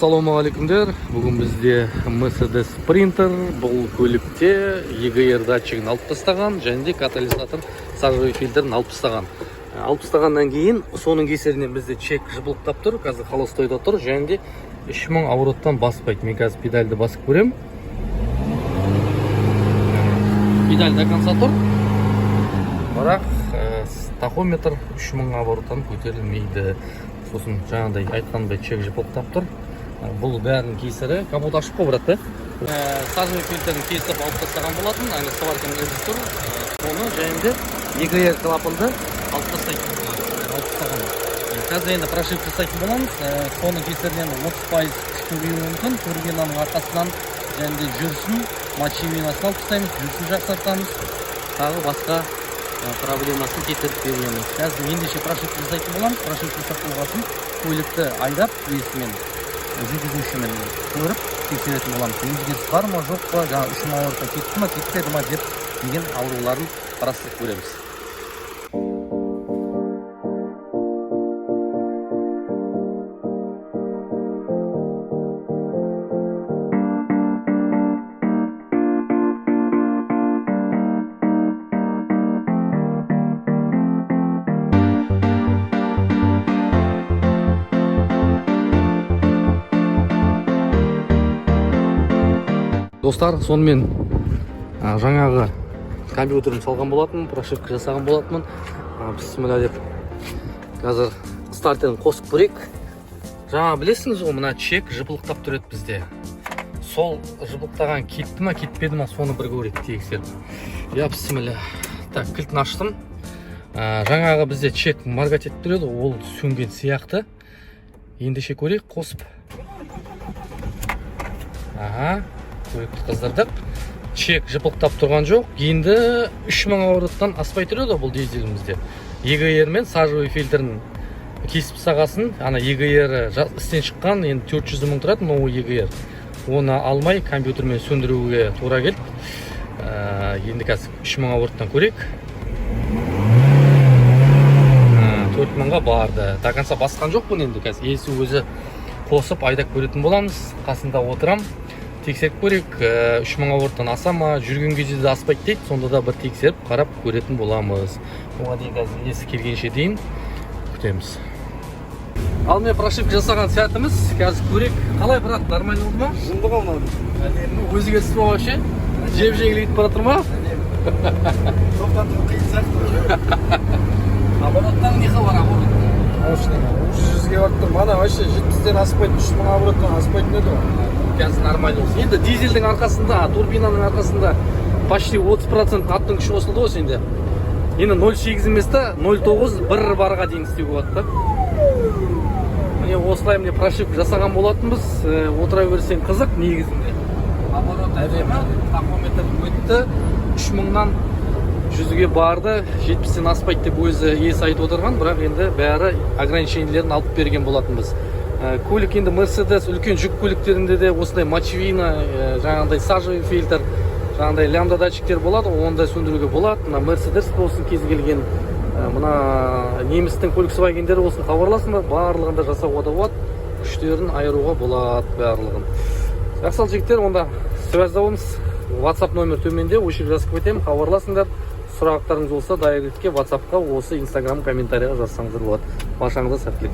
Ассалаумағалейкумдер. Бүгін бізде Mercedes Sprinter. Бұл көлікте EGR датчигін алып тастаған, және де катализатор сажевый фильтрін алып тастаған. Алып тастағаннан кейін, соның кесірінен бізде чек жыбылықтап тұр. Қазір холостойда тұр, және де 3000 обороттан баспайды. Мен қазір педальді басып көрем. Педаль до конца тұр. Бірақ тахометр 3000 обороттан көтерілмейді. Сосын жаңағыдай айтқандай чек жыбылықтап тұр. Бұл бәрінің кесірі капот ашып қойды. Сажевый фильтрін кесіп алып тастаған болатын, әлі сварканың өзі тұр. Оны және де EGR клапанды алып тастаған. Қазір енді прошивка жасайтын боламыз. Соның кесірінен 30% күш көбеюі мүмкін. Турбинаның арқасынан және де жүрсін мочевинасын алып тастаймыз, жүрсін жақсартамыз. Тағы басқа проблемасын кетіріп береміз. Қазір ендеше прошивка жасайтын боламыз. Прошивка жасап болғасын көлікті айдап өйісімен жүргізушімен көріп тексеретін боламыз. Өзгеріс бар ма, жоқ па, жаңа 3000 оборотқа кетті ма, кетпеді ма деп деген ауруларын қарастырып көреміз. Достар, сонымен жаңағы компьютерін салған болатын, прошивка жасаған болатынмын. Бісміллә деп қазір стартерін қосып көрейік. Жаңа білесіңіз ғой, мына чек жыбылықтап тұрады бізде. Сол жыбылықтаған кетті ма, кетпеді ма, соны бір көрейік тексеріп. Бісміллә. Так, кілтін аштым. Жаңағы бізде чек моргать етіп тұрады, ол сөнген сияқты. Ендеше көрейік, қосып. Көлікті қыздырдық. Чек жыпылықтап тұрған жоқ. Енді 3000 обороттан аспай тұрады бұл дизелімізде. EGR мен сажевый фильтрін кесіп сағасын, EGR істен шыққан, енді 400 мың тұрады, новый EGR. Оны алмай компьютермен сөндіруге тура келді. Енді қазір 3000 обороттан көрейік. 4000-ға барды. До конца басқан жоқ бұл енді қазір. Есі өзі қосып айдап көретін боламыз. Қасында отырам. Тексеріп көрейік, 3000 обороттан аса ма, жүрген кезде де аспайды дейді, сонда да бір тексеріп, қарап көретін боламыз. Оған дейін қазір есі келгенше дейін күтеміз. Ал мен прошивка жасаған сәтіміз, қазір көрейік. Қалай, брат, нормально болды ма? Жынды қалмады. Өзгеріс па вообще? Жеп-жеңіл кетіп бара тұр ма? Тоқтатып қиын сияқты. Обороттан не хабар, оборот? Уже 100-ге барып тұр. Мана вообще 70-тен аспайды, 3000 обороттан аспайтын еді ғой. Қазір нормально болсын. Енді дизельдің арқасында, турбинаның арқасында почти 30% аттың күші қосылды ғой енді. Енді 0.8 еместі 0.9 бір барға дейін істеуге болады. Міне осылай міне прошивка жасаған болатынбыз. Отыра берсең қызық негізінде. Оборот әдемі, тахометр өтті. 3000-нан 100-ге барды, 70-тен аспайды деп өзі есі айтып отырған, бірақ енді бәрі ограничениелерін алып берген болатынбыз. Көлік енді Mercedes үлкен жүк көліктерінде де осындай мочевина, жаңағыдай сажевый фильтр, жаңағыдай лямбда датчиктер болады, ондай сөндіруге болады. Мына Mercedes болсын, кез келген мына немістің Volkswagen-дері болсын, хабарласыңдар, барлығында жасауға да болады, күштерін айыруға болады барлығын. Жақсы жігіттер, онда связьда болыңыз. WhatsApp номер төменде, өшіп жазып кетемін, хабарласыңдар. Сұрақтарыңыз болса, дайректке WhatsApp-қа, осы Instagram комментарияға жазсаңыздар болады. Баршаңызға сәттілік.